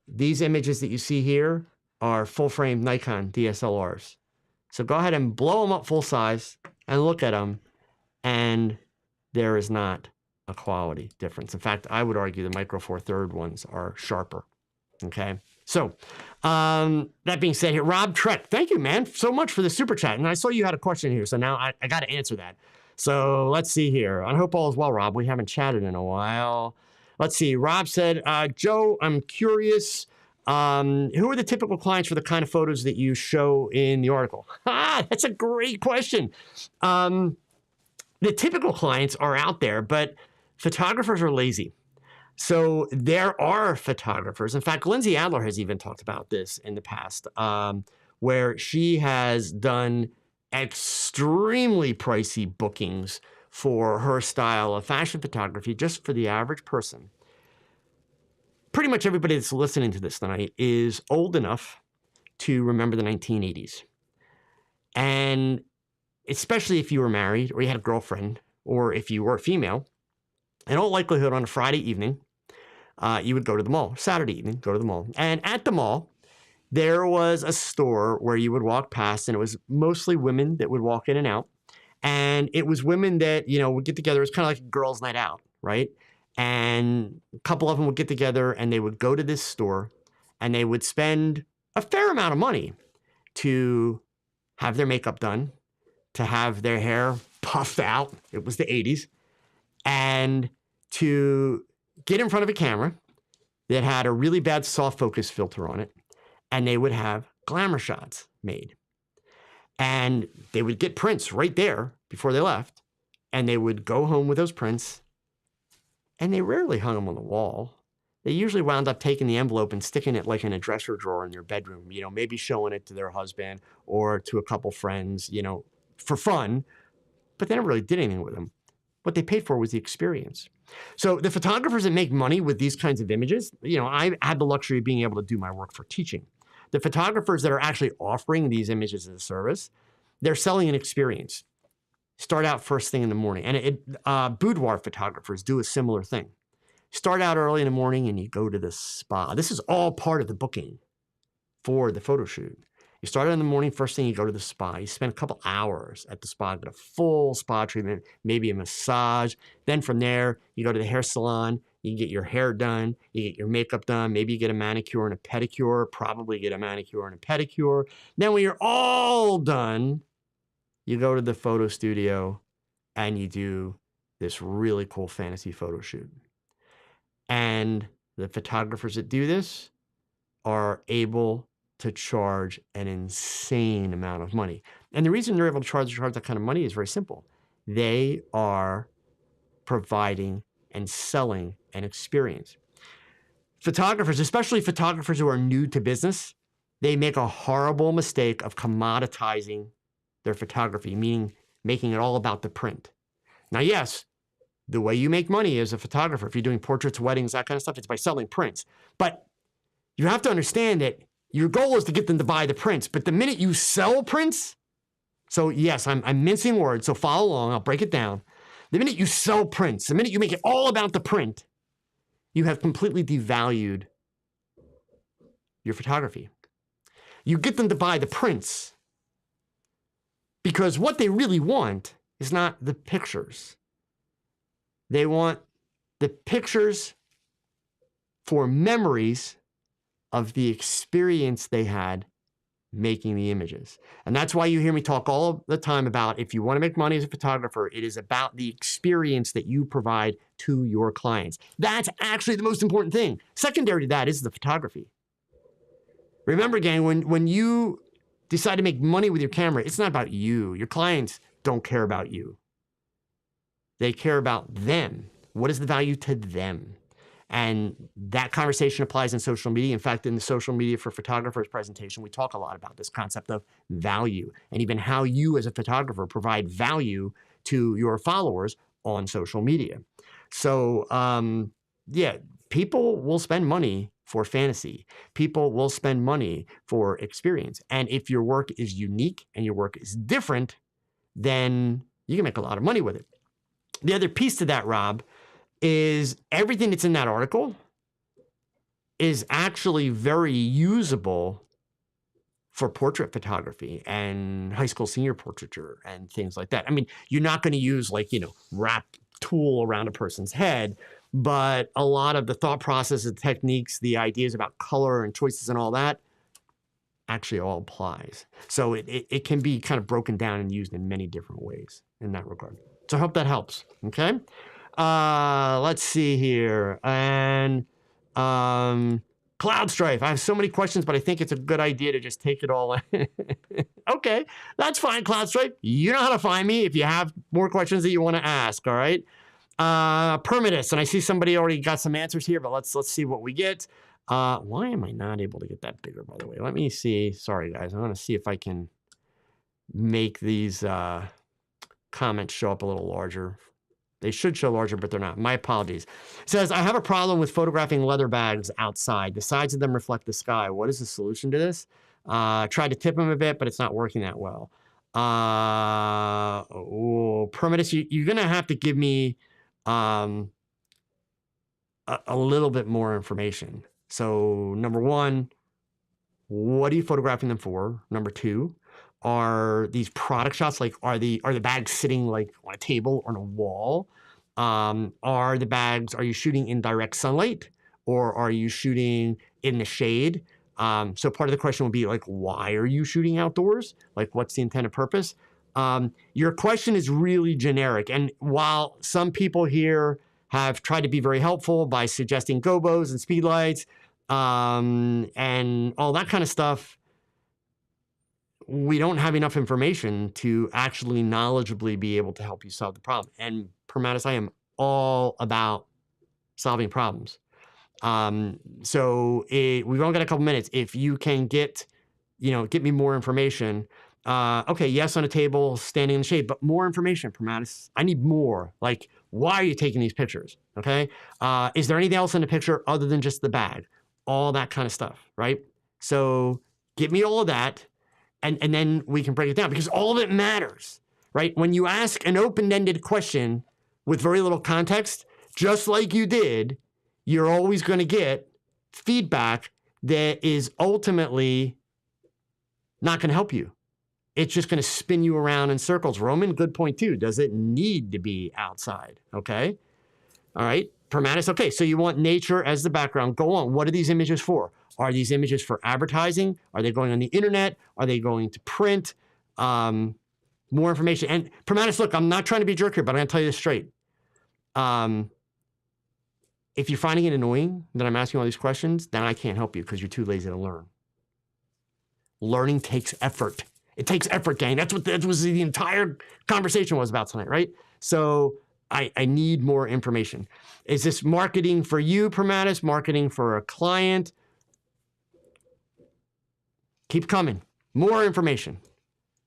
These images that you see here are full frame Nikon DSLRs. So go ahead and blow them up full size and look at them, and there is not a quality difference. In fact, I would argue the micro four third ones are sharper. Okay. So that being said here, Rob Trek, thank you, man, so much for the super chat. And I saw you had a question here, so now I got to answer that. So let's see here. I hope all is well, Rob. We haven't chatted in a while. Let's see. Rob said, Joe, I'm curious. Who are the typical clients for the kind of photos that you show in the article? That's a great question. The typical clients are out there, but photographers are lazy. So there are photographers. In fact, Lindsay Adler has even talked about this in the past, where she has done extremely pricey bookings for her style of fashion photography, just for the average person. Pretty much everybody that's listening to this tonight is old enough to remember the 1980s. And especially if you were married or you had a girlfriend, or if you were a female, in all likelihood on a Friday evening, you would go to the mall. Saturday evening, go to the mall. And at the mall, there was a store where you would walk past, and it was mostly women that would walk in and out. And it was women that, would get together. It was kind of like a girls' night out, right? And a couple of them would get together, and they would go to this store, and they would spend a fair amount of money to have their makeup done, to have their hair puffed out. It was the 80s. And to get in front of a camera that had a really bad soft focus filter on it, and they would have glamour shots made. And they would get prints right there before they left, and they would go home with those prints, and they rarely hung them on the wall. They usually wound up taking the envelope and sticking it like in a dresser drawer in their bedroom, maybe showing it to their husband or to a couple friends, for fun, but they never really did anything with them. What they paid for was the experience. So the photographers that make money with these kinds of images, I had the luxury of being able to do my work for teaching. The photographers that are actually offering these images as a service, they're selling an experience. Start out first thing in the morning. And boudoir photographers do a similar thing. Start out early in the morning and you go to the spa. This is all part of the booking for the photo shoot. You start out in the morning, first thing you go to the spa. You spend a couple hours at the spa, get a full spa treatment, maybe a massage. Then from there, you go to the hair salon, you get your hair done, you get your makeup done, maybe you get a manicure and a pedicure, probably get a manicure and a pedicure. Then when you're all done, you go to the photo studio and you do this really cool fantasy photo shoot. And the photographers that do this are able to charge an insane amount of money. And the reason they're able to charge that kind of money is very simple. They are providing and selling an experience. Photographers, especially photographers who are new to business, they make a horrible mistake of commoditizing their photography, meaning making it all about the print. Now, yes, the way you make money as a photographer, if you're doing portraits, weddings, that kind of stuff, it's by selling prints. But you have to understand that your goal is to get them to buy the prints. But the minute you sell prints, so yes, I'm mincing words, so follow along, I'll break it down. The minute you sell prints, the minute you make it all about the print, you have completely devalued your photography. You get them to buy the prints because what they really want is not the pictures. They want the pictures for memories of the experience they had making the images. And that's why you hear me talk all the time about if you want to make money as a photographer, it is about the experience that you provide to your clients. That's actually the most important thing. Secondary to that is the photography. Remember, gang, when you decide to make money with your camera, it's not about you. Your clients don't care about you. They care about them. What is the value to them? And that conversation applies in social media. In fact, in the social media for photographers presentation, we talk a lot about this concept of value and even how you as a photographer provide value to your followers on social media. So yeah, people will spend money for fantasy. People will spend money for experience. And if your work is unique and your work is different, then you can make a lot of money with it. The other piece to that, Rob, is everything that's in that article is actually very usable for portrait photography and high school senior portraiture and things like that. I mean, you're not going to use wrap tool around a person's head, but a lot of the thought process and techniques, the ideas about color and choices and all that actually all applies. So it can be kind of broken down and used in many different ways in that regard. So I hope that helps. Okay. Let's see here. And Cloud Strife. I have so many questions, but I think it's a good idea to just take it all in. Okay, that's fine, Cloud Strife. You know how to find me if you have more questions that you want to ask, all right? Permitus, and I see somebody already got some answers here, but let's see what we get. Why am I not able to get that bigger, by the way? Let me see. Sorry, guys. I want to see if I can make these comments show up a little larger. They should show larger, but they're not. My apologies. It says, I have a problem with photographing leather bags outside. The sides of them reflect the sky. What is the solution to this? Tried to tip them a bit, but it's not working that well. Permitus, you're going to have to give me a little bit more information. So number one, what are you photographing them for? Number two, are these product shots, like are the bags sitting like on a table or on a wall? Are you shooting in direct sunlight, or are you shooting in the shade? So part of the question would be like, why are you shooting outdoors? Like, what's the intended purpose? Your question is really generic. And while some people here have tried to be very helpful by suggesting gobos and speedlights, and all that kind of stuff, we don't have enough information to actually knowledgeably be able to help you solve the problem. And Permatis, I am all about solving problems. So we've only got a couple minutes. If you can get me more information. Okay, yes, on a table, standing in the shade, but more information, Permatis. I need more. Like, why are you taking these pictures? Okay. Is there anything else in the picture other than just the bag? All that kind of stuff, right? So give me all of that. And then we can break it down, because all of it matters, right? When you ask an open-ended question with very little context, just like you did, you're always going to get feedback that is ultimately not going to help you. It's just going to spin you around in circles. Roman, good point too. Does it need to be outside? Okay. All right. Permatis. Okay. So you want nature as the background. Go on. What are these images for? Are these images for advertising? Are they going on the internet? Are they going to print? More information. And Permatis, look, I'm not trying to be a jerk here, but I'm going to tell you this straight. If you're finding it annoying that I'm asking all these questions, then I can't help you because you're too lazy to learn. Learning takes effort. It takes effort, gang. That was the entire conversation was about tonight, right? So I need more information. Is this marketing for you, Permatis? Marketing for a client? Keep coming. More information.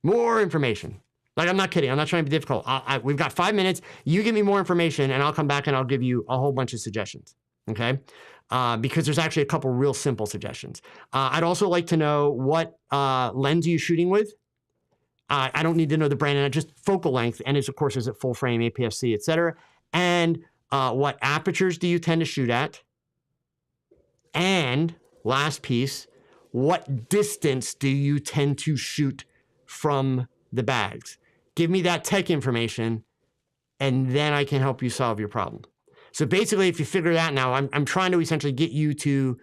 More information. Like, I'm not kidding. I'm not trying to be difficult. We've got 5 minutes. You give me more information, and I'll come back and I'll give you a whole bunch of suggestions, okay? Because there's actually a couple real simple suggestions. I'd also like to know what lens are you shooting with? I don't need to know the brand, and just focal length, and of course, is it full frame, APS-C, et cetera? And what apertures do you tend to shoot at? And last piece, what distance do you tend to shoot from the bags? Give me that tech information, and then I can help you solve your problem. So basically, if you figure that now, I'm trying to essentially get you to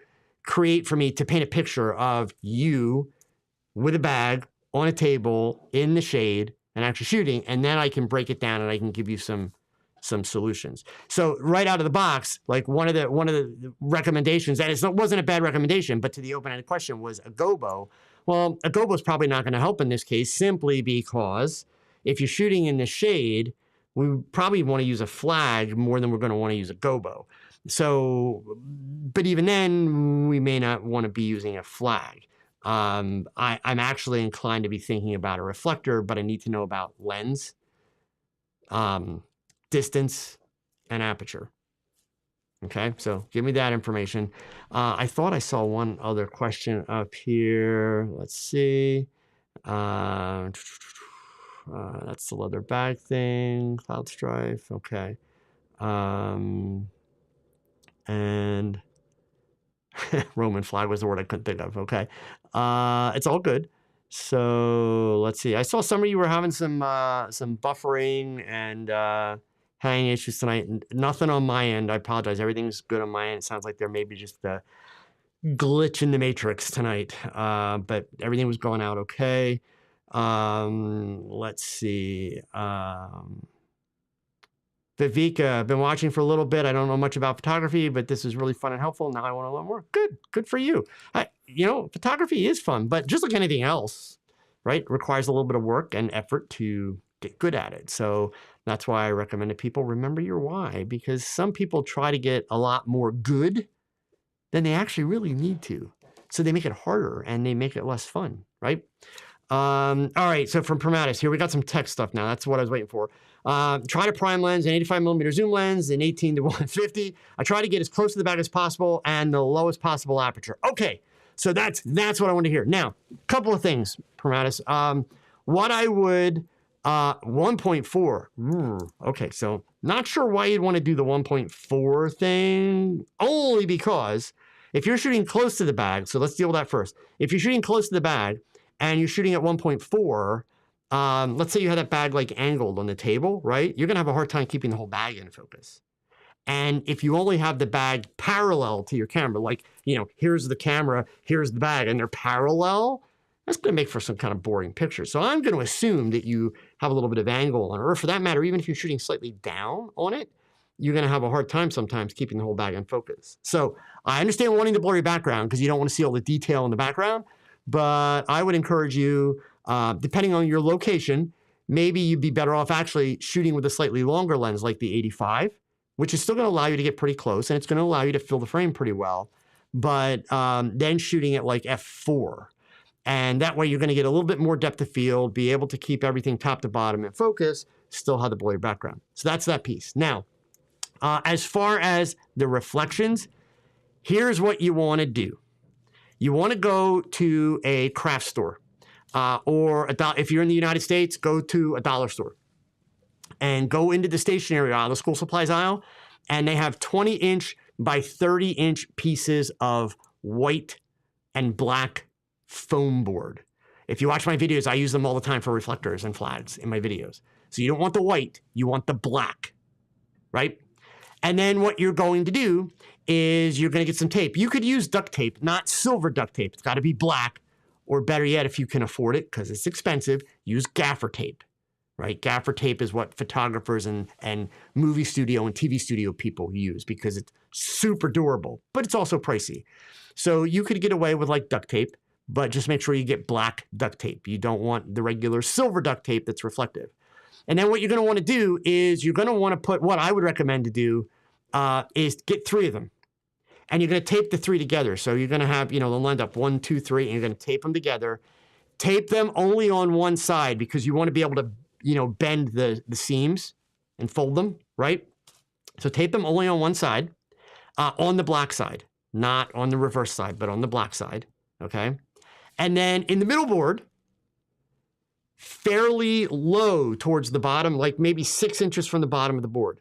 create for me, to paint a picture of you with a bag on a table in the shade and actually shooting, and then I can break it down and I can give you some solutions. So right out of the box, like one of the recommendations, and it wasn't a bad recommendation, but to the open-ended question, was a gobo. Well, a gobo is probably not going to help in this case, simply because if you're shooting in the shade, we probably want to use a flag more than we're going to want to use a gobo. So, but even then, we may not want to be using a flag. I'm actually inclined to be thinking about a reflector, but I need to know about lens, distance, and aperture. Okay, so give me that information. I thought I saw one other question up here. Let's see. That's the leather bag thing, cloud strife. Okay. And Roman flag was the word I couldn't think of. Okay. It's all good. So let's see. I saw some of you were having some buffering and hanging issues tonight. Nothing on my end. I apologize. Everything's good on my end. It sounds like there may be just a glitch in the matrix tonight. But everything was going out okay. Let's see. Viveka, I've been watching for a little bit. I don't know much about photography, but this is really fun and helpful. Now I want to learn more. Good for you. Photography is fun, but just like anything else, right? It requires a little bit of work and effort to get good at it. So that's why I recommend to people, remember your why, because some people try to get a lot more good than they actually really need to. So they make it harder and they make it less fun, right? All right, so from Primatis, here we got some tech stuff now. That's what I was waiting for. Try to prime lens, an 85mm zoom lens, an 18 to 150. I try to get as close to the bag as possible and the lowest possible aperture. Okay, so that's what I want to hear. Now, a couple of things, Primatis. What I would, 1.4. Okay, so not sure why you'd want to do the 1.4 thing, only because if you're shooting close to the bag, so let's deal with that first. If you're shooting close to the bag, and you're shooting at 1.4, let's say you have that bag like angled on the table, right? You're gonna have a hard time keeping the whole bag in focus. And if you only have the bag parallel to your camera, like, here's the camera, here's the bag, and they're parallel, that's gonna make for some kind of boring picture. So I'm gonna assume that you have a little bit of angle on it, or for that matter, even if you're shooting slightly down on it, you're gonna have a hard time sometimes keeping the whole bag in focus. So I understand wanting the blurry background because you don't want to see all the detail in the background, but I would encourage you, depending on your location, maybe you'd be better off actually shooting with a slightly longer lens like the 85, which is still going to allow you to get pretty close and it's going to allow you to fill the frame pretty well, but then shooting at like f4. And that way you're going to get a little bit more depth of field, be able to keep everything top to bottom in focus, still have the blurry background. So that's that piece. Now, as far as the reflections, here's what you want to do. You want to go to a craft store, or if you're in the United States, go to a dollar store and go into the stationery aisle, the school supplies aisle, and they have 20-inch by 30-inch pieces of white and black foam board. If you watch my videos, I use them all the time for reflectors and flags in my videos. So you don't want the white, you want the black, right? And then what you're going to do is you're going to get some tape. You could use duct tape, not silver duct tape. It's got to be black, or better yet, if you can afford it, because it's expensive, use gaffer tape, right? Gaffer tape is what photographers and movie studio and TV studio people use because it's super durable, but it's also pricey. So you could get away with like duct tape, but just make sure you get black duct tape. You don't want the regular silver duct tape that's reflective. And then what you're going to want to do is you're going to want to put, what I would recommend to do is get 3 of them. And you're going to tape the 3 together. So you're going to have, they'll lined up 1, 2, 3, and you're going to tape them together. Tape them only on one side because you want to be able to, bend the seams and fold them, right? So tape them only on one side, on the black side, not on the reverse side, but on the black side, okay? And then in the middle board, fairly low towards the bottom, like maybe 6 inches from the bottom of the board,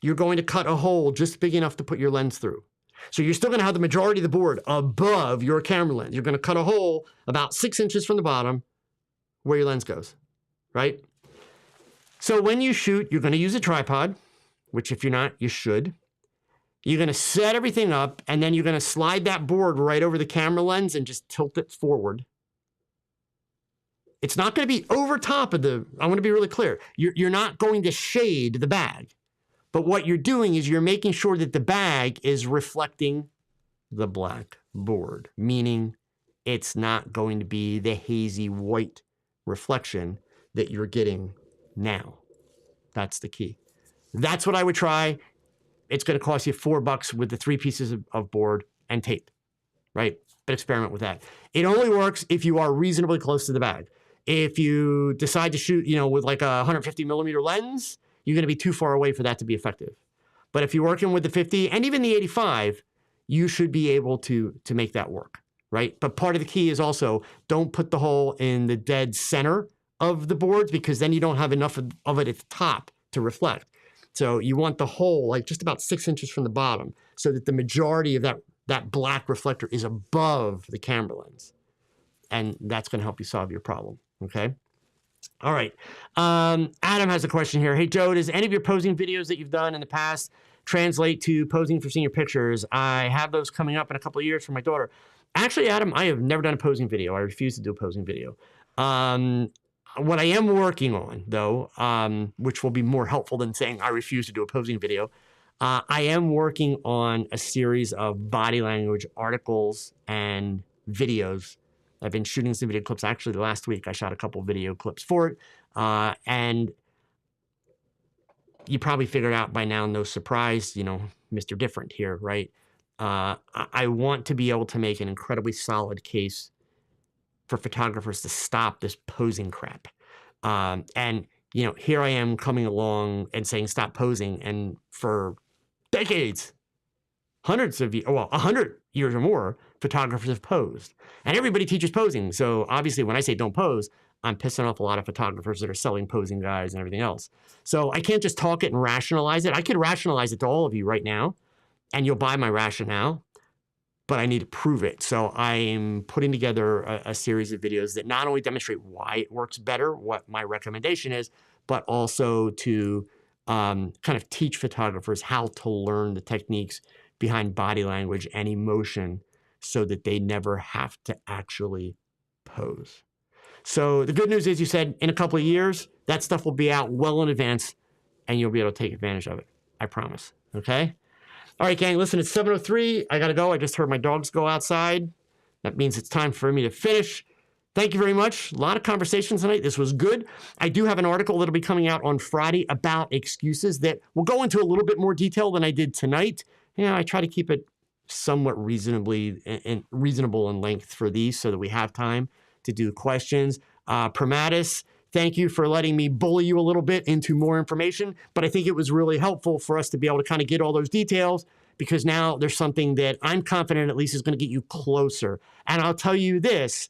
you're going to cut a hole just big enough to put your lens through. So you're still going to have the majority of the board above your camera lens. You're going to cut a hole about 6 inches from the bottom where your lens goes, right? So when you shoot, you're going to use a tripod, which if you're not, you should. You're going to set everything up, and then you're going to slide that board right over the camera lens and just tilt it forward. It's not going to be over top of the, I want to be really clear. You're not going to shade the bag. But what you're doing is you're making sure that the bag is reflecting the black board, meaning it's not going to be the hazy white reflection that you're getting now. That's the key. That's what I would try. It's going to cost you $4 with the 3 pieces of board and tape, right? But experiment with that. It only works if you are reasonably close to the bag. If you decide to shoot, with like a 150 millimeter lens, you're going to be too far away for that to be effective. But if you're working with the 50 and even the 85, you should be able to make that work, right? But part of the key is also don't put the hole in the dead center of the boards, because then you don't have enough of it at the top to reflect. So you want the hole like just about 6 inches from the bottom so that the majority of that black reflector is above the camera lens. And that's going to help you solve your problem, okay? All right. Adam has a question here. Hey, Joe, does any of your posing videos that you've done in the past translate to posing for senior pictures? I have those coming up in a couple of years for my daughter. Actually, Adam, I have never done a posing video. I refuse to do a posing video. What I am working on, though, which will be more helpful than saying I refuse to do a posing video, I am working on a series of body language articles and videos. I've been shooting some video clips. Actually, last week, I shot a couple video clips for it. And you probably figured out by now, no surprise, Mr. Different here, right? I want to be able to make an incredibly solid case for photographers to stop this posing crap. And here I am coming along and saying, stop posing. And for decades, hundreds of years, 100 years or more, photographers have posed. And everybody teaches posing. So obviously when I say don't pose, I'm pissing off a lot of photographers that are selling posing guides and everything else. So I can't just talk it and rationalize it. I could rationalize it to all of you right now, and you'll buy my rationale, but I need to prove it. So I'm putting together a series of videos that not only demonstrate why it works better, what my recommendation is, but also to kind of teach photographers how to learn the techniques behind body language and emotion so that they never have to actually pose. So the good news is, you said in a couple of years, that stuff will be out well in advance and you'll be able to take advantage of it. I promise. Okay? All right, gang, listen, it's 7:03. I got to go. I just heard my dogs go outside. That means it's time for me to finish. Thank you very much. A lot of conversations tonight. This was good. I do have an article that'll be coming out on Friday about excuses that will go into a little bit more detail than I did tonight. I try to keep it somewhat reasonable in length for these so that we have time to do questions. Primatis, thank you for letting me bully you a little bit into more information, but I think it was really helpful for us to be able to kind of get all those details, because now there's something that I'm confident at least is going to get you closer. And I'll tell you this,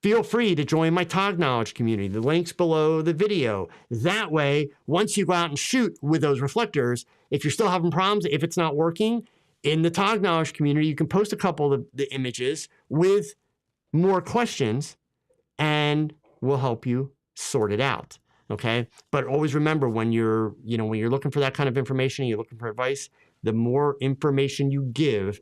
feel free to join my Tog Knowledge community. The link's below the video. That way, once you go out and shoot with those reflectors, if you're still having problems, if it's not working, in the Tog Knowledge community, you can post a couple of the images with more questions, and we'll help you sort it out. Okay. But always remember, when you're looking for that kind of information, you're looking for advice, the more information you give,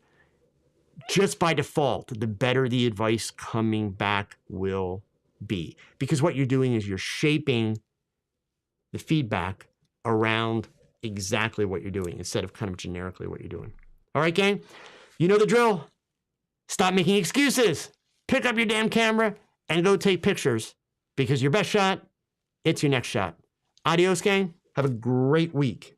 just by default, the better the advice coming back will be. Because what you're doing is you're shaping the feedback around exactly what you're doing instead of kind of generically what you're doing. All right, gang? You know the drill. Stop making excuses. Pick up your damn camera and go take pictures, because your best shot, it's your next shot. Adios, gang. Have a great week.